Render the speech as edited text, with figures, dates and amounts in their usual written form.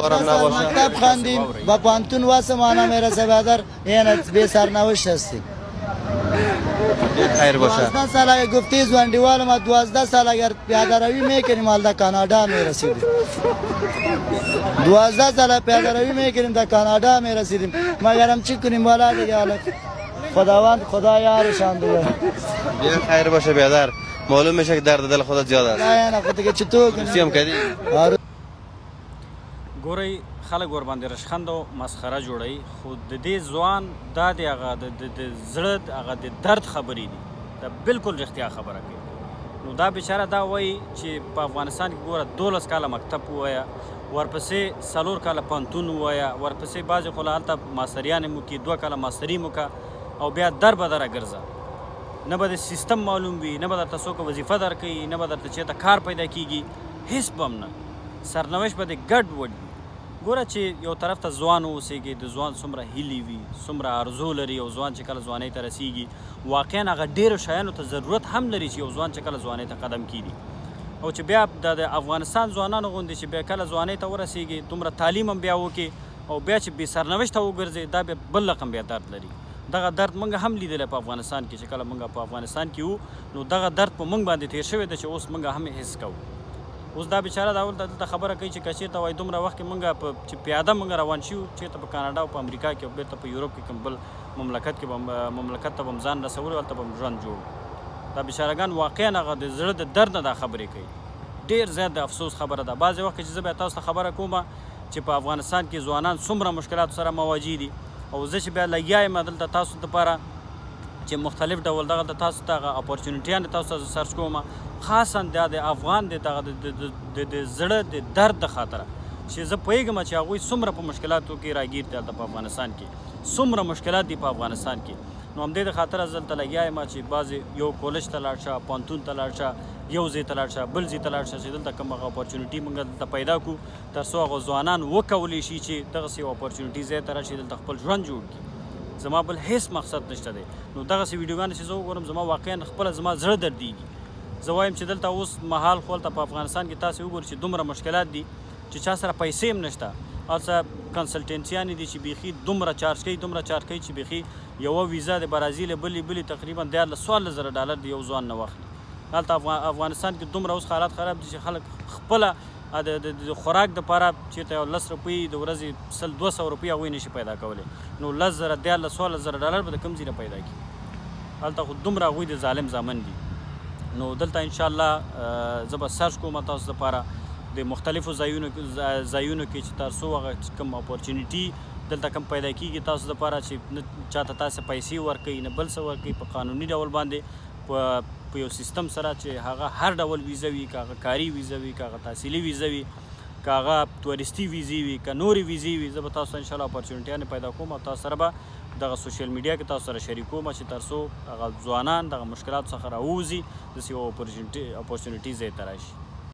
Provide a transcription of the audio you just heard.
مکتب خواندیم به پانتون واسه مانا میرسه برادر این به سرنوشت هستیم. خیر باشه. 12 سال اگه گفتی زوندیوال ما 12 سال اگر پیاده روی میکنیم حال در کانادا میرسیدیم. 12 سال پیاده روی میکنیم در کانادا میرسیدیم. مگرم چی کنیم بالا دیگه حالا خداوند خدا یارشان دیگه. بیا خیر باشه برادر. معلوم میشه که درد دل خودت زیاد است. نه خود دیگه چطور کنیم؟ سیم کدی. ګورئ خلک ورباندې رشخند او مسخره جوړوي خو د دې ځوان دا د هغه د زړه هغه د درد خبرې دي دا بالکل رښتیا خبره کوي نو دا بیچاره دا وایي چې په افغانستان کې ګوره 12 کاله مکتب ووایه ورپسې 4 کاله پوهنتون ووایه ورپسې بعضې خو له هلته ماستریانې مو کړي 2 کاله ماستري مو که او بیا در به دره ګرځه نه به د سیستم معلوم وي نه به درته څوک وظیفه درکوي نه به درته چېرته کار پیدا کېږي هېڅ به هم نه سرنوشت به دې ګډ وډ وي ګوره چې یو طرف ته ځوان واوسېږي د ځوان څومره هیلې وي څومره ارزو لري یو ځوان چې کله ځوانۍ ته رسیږي واقعا هغه ډېرو شیانو ته ضرورت هم لري چې یو ځوان چې کله ځوانۍ ته قدم کېږي او چې بیا د افغانستان ځوانانو غوندې چې بیا کله ځوانۍ ته ورسیږي دومره تعلیم هم بیا وکړي او بیا چې بې سرنوشته وګرځي دا بیا بل رقم بیا درد لري دغه درد موږ هم لیدلی په افغانستان کې چې کله موږ په افغانستان کې وو نو دغه درد په موږ باندې تېر شوی دی چې اوس موږ هم حس کوو اوس دا بیچاره دا دلته خبره کوي چې که چېرته وایي دومره وخت کې موږ چې پیاده موږ روان شو چېرته په کاناډا او په امریکا کې او بېرته په یوروپ کې کوم بل مملکت کې مملکت ته به هم ځان رسولو هلته به هم ژوند جوړ دا بیچارهګان واقعا هغه د زړه د درد نه دا خبرې کوي ډېر زیات د افسوس خبره ده بعضې وخت کې چې زه بیا تاسو ته خبره کوم چې په افغانستان کې ځوانان څومره مشکلاتو سره مواجه دي او زه چې بیا لګیا یم دلته تاسو دپاره چې مختلف ډول دغه تاسو ته هغه اپورچونیټیان تاسو ته سرچ کوم خاصا دا د افغان د زړه د درد د خاطره چې زه پوهېږم چې هغوی څومره په مشکلاتو کې راګیر دي هلته په افغانستان کې څومره مشکلات دي په افغانستان کې نو همدې د خاطره زه دلته لګیا یم چې بعضې یو کالج ته لاړ شه پوهنتون ته لاړ شه یو ځای ته لاړ شه بل ځای ته لاړ شه چې دلته کوم هغه اپورچونیټي موږ دلته پیدا کړو تر څو هغه ځوانان وکولی شي چې دغسې یو اپورچونیټي ځای ته راشي دلته خپل ژوند جوړ کړي زما بل هیڅ مقصد نشته دی نو دغسې ویډیوګانې چې زه وګورم زما واقعا خپله زما زړه دردېږي زه وایم چې دلته اوس مهال خو هلته په افغانستان کې تاسې وګورئ چې دومره مشکلات دي چې چا سره پیسې هم نشته هلته کنسلټنسیانې دي چې بیخي دومره چارج کوي چې بیخي یوه ویزا د برازیل بلې تقریبا 14,000 ډالر د یو ځوان نه واخلي هلته افغانستان کې دومره اوس حالات خراب دي چې خلک خپله د خوراک دپاره چېرته یو 10 روپۍ د ورځې 100-200 روپۍ هغوی نشي پیدا کولی نو 10,000 14,000 ډالر به د کوم ځای نه پیدا کړي هلته خو دومره هغوی د ظالم زامن دي نو دلته انشاءالله زه به سرچ کوم تاسو دپاره د مختلفو ځایونو کې چې تاسو هغه کوم اپورچونیټي دلته کوم پیدا کېږي تاسو دپاره چې نه چاته تاسې پیسې ورکوي نه بل څه ورکوي په قانوني ډول باندې په یو سیستم سره چې هغه هر ډول ویزه وي که هغه کاري ویزه وي که هغه تحصیلي ویزه وي که هغه تورستي ویزې وي که نورې ویزې وي زه به تاسو انشاءالله اپورچونیټیانې پیدا کوم او تاسو سره به دغه سوشل میډیا کې تاسو سره شریکوم چې تر څو هغه ځوانان دغه مشکلاتو څخه راووځي داسې یو اپورچونیټي ځای ته راشي